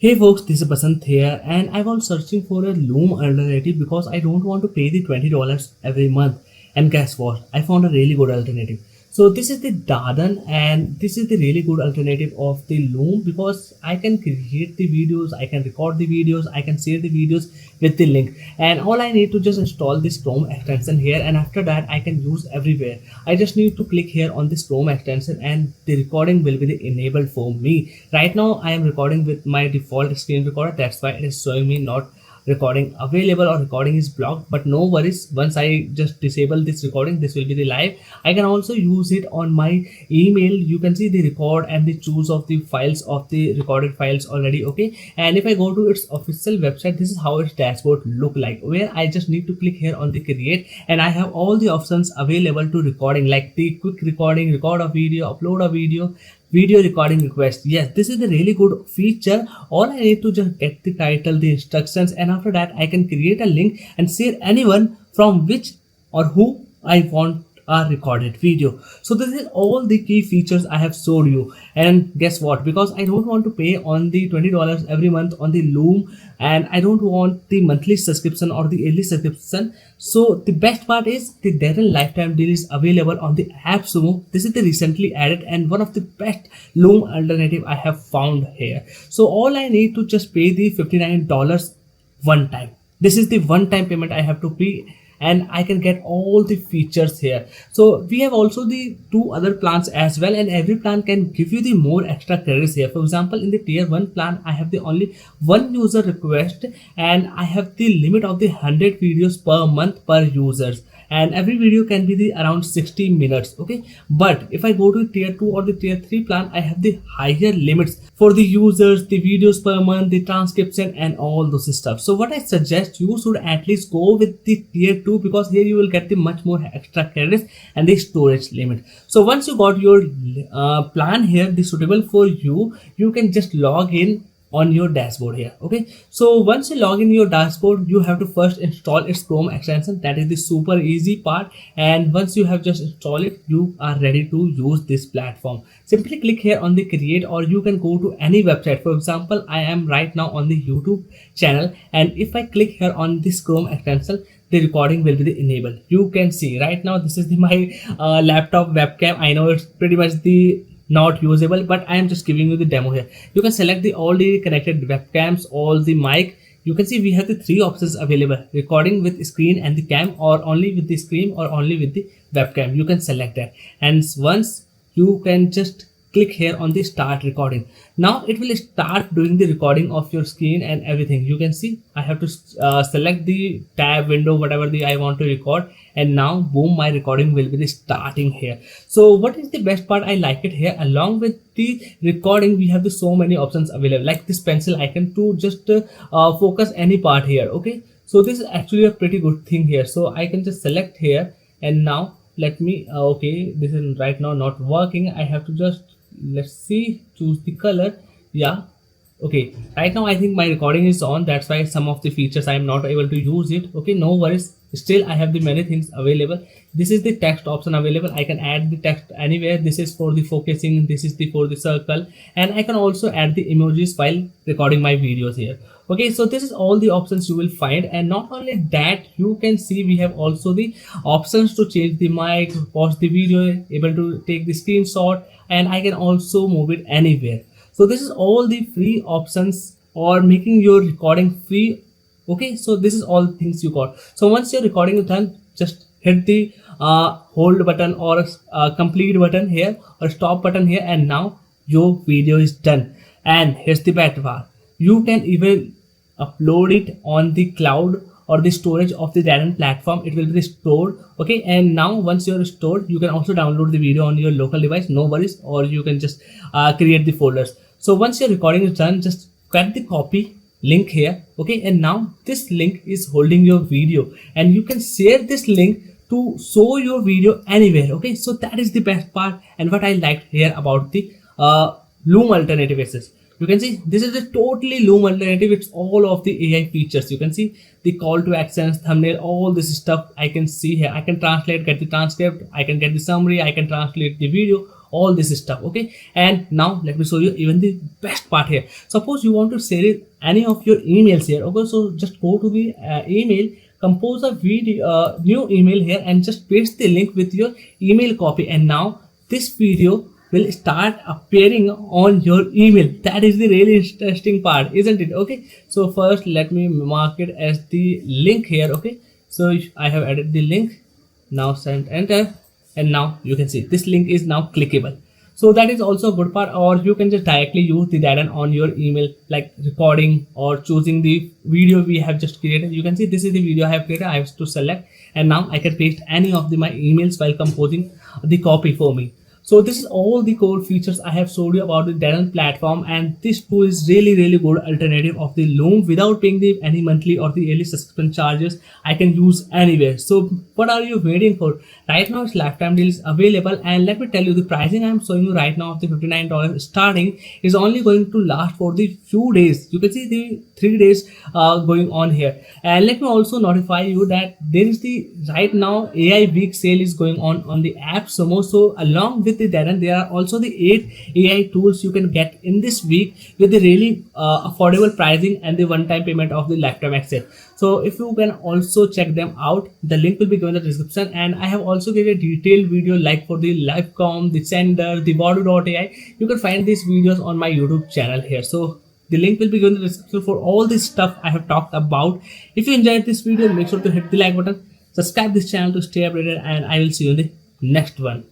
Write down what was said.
Hey folks, this is Basant here, and I was searching for a Loom alternative because I don't want to pay the $20 every month. And guess what? I found a really good alternative. So this is the Dadan, and this is the really good alternative of the Loom because I can create the videos, I can record the videos, I can share the videos with the link, and all I need to just install this Chrome extension here, and after that I can use everywhere. I just need to click here on this Chrome extension and the recording will be enabled for me. Right now I am recording with my default screen recorder, that's why it is showing me not recording available or recording is blocked, but no worries. Once I just disable this recording, this will be the live. I can also use it on my email. You can see the record and the choose of the files of the recorded files already. Okay, and if I go to its official website, this is how its dashboard look like, where I just need to click here on the create, and I have all the options available to recording, like the quick recording, record a video, upload a video recording request. Yes, this is a really good feature. All I need to just get the title, the instructions, and after that I can create a link and share anyone from which or who I want a recorded video. So this is all the key features I have showed you. And guess what, because I don't want to pay on the $20 every month on the Loom, and I don't want the monthly subscription or the yearly subscription, so the best part is the Dedan lifetime deal is available on the app Sumo. This is the recently added and one of the best Loom alternative I have found here. So all I need to just pay the $59 one time. This is the one time payment I have to pay, and I can get all the features here. So we have also the two other plans as well, and every plan can give you the more extra credits here. For example, in the tier 1 plan I have the only one user request, and I have the limit of the 100 videos per month per users, and every video can be the around 60 minutes. Okay, but if I go to tier 2 or the tier 3 plan, I have the higher limits for the users, the videos per month, the transcription, and all those stuff. So what I suggest, you should at least go with the tier 2 because here you will get the much more extra credits and the storage limit. So once you got your plan here, the suitable for you, you can just log in on your dashboard here. Okay, so once you log in your dashboard, you have to first install its Chrome extension. That is the super easy part, and once you have just installed it, you are ready to use this platform. Simply click here on the create, or you can go to any website. For example, I am right now on the YouTube channel, and if I click here on this Chrome extension, the recording will be enabled. You can see right now this is my laptop webcam. I know it's pretty much the not usable, but I am just giving you the demo here. You can select the all the connected webcams, all the mic. You can see we have the three options available: recording with screen and the cam, or only with the screen, or only with the webcam. You can select that, and once you can just click here on the start recording. Now it will start doing the recording of your screen and everything. You can see I have to select the tab window, whatever the I want to record, and now boom, my recording will be starting here. So what is the best part? I like it here. Along with the recording, we have the so many options available, like this pencil icon to just focus any part here. Okay, so this is actually a pretty good thing here. So I can just select here, and now let me okay, this is right now not working. I have to just, let's see, choose the color. Yeah, okay, right now I think my recording is on, that's why some of the features I am not able to use it. Okay, no worries, still I have the many things available. This is the text option available. I can add the text anywhere. This is for the focusing, this is the for the circle, and I can also add the emojis while recording my videos here. Okay, so this is all the options you will find, and not only that, you can see we have also the options to change the mic, pause the video, able to take the screenshot, and I can also move it anywhere. So this is all the free options or making your recording free. Okay, so this is all things you got. So once your recording is done, just hit the hold button or complete button here or stop button here, and now your video is done. And here's the best part, you can even upload it on the cloud or the storage of the Dadan platform. It will be stored. Okay, and now once you're stored, you can also download the video on your local device, no worries, or you can just create the folders. So once your recording is done, just grab the copy link here. Okay, and now this link is holding your video, and you can share this link to show your video anywhere. Okay, so that is the best part, and what I liked here about the Loom alternative is, you can see this is a totally Loom alternative. It's all of the AI features. You can see the call to actions, thumbnail, all this stuff I can see here. I can translate, get the transcript, I can get the summary, I can translate the video, all this stuff. Okay, and now let me show you even the best part here. Suppose you want to share any of your emails here. Okay, so just go to the email, compose a video new email here, and just paste the link with your email copy, and now this video will start appearing on your email. That is the really interesting part, isn't it? Okay, so first let me mark it as the link here. Okay, so I have added the link. Now send enter, and now you can see this link is now clickable. So that is also a good part. Or you can just directly use the Dadan on your email, like recording or choosing the video we have just created. You can see this is the video I have created. I have to select, and now I can paste any of my emails while composing the copy for me. So this is all the core features I have showed you about the Dedan platform, and this tool is really good alternative of the Loom without paying the any monthly or the yearly subscription charges. I can use anywhere. So what are you waiting for? Right now its lifetime deal is available, and let me tell you the pricing I am showing you right now of the $59 starting is only going to last for the few days. You can see the 3 days going on here. And let me also notify you that there is the right now AI week sale is going on the app Sumo. So along with the Dedan, there are also the 8 AI tools you can get in this week with the really affordable pricing and the one-time payment of the lifetime access. So if you can also check them out, the link will be given in the description, and I have also given a detailed video like for the livecom, the sender, the Voodoo.ai. You can find these videos on my YouTube channel here. So the link will be given in the description for all this stuff I have talked about. If you enjoyed this video, make sure to hit the like button, subscribe this channel to stay updated, and I will see you in the next one.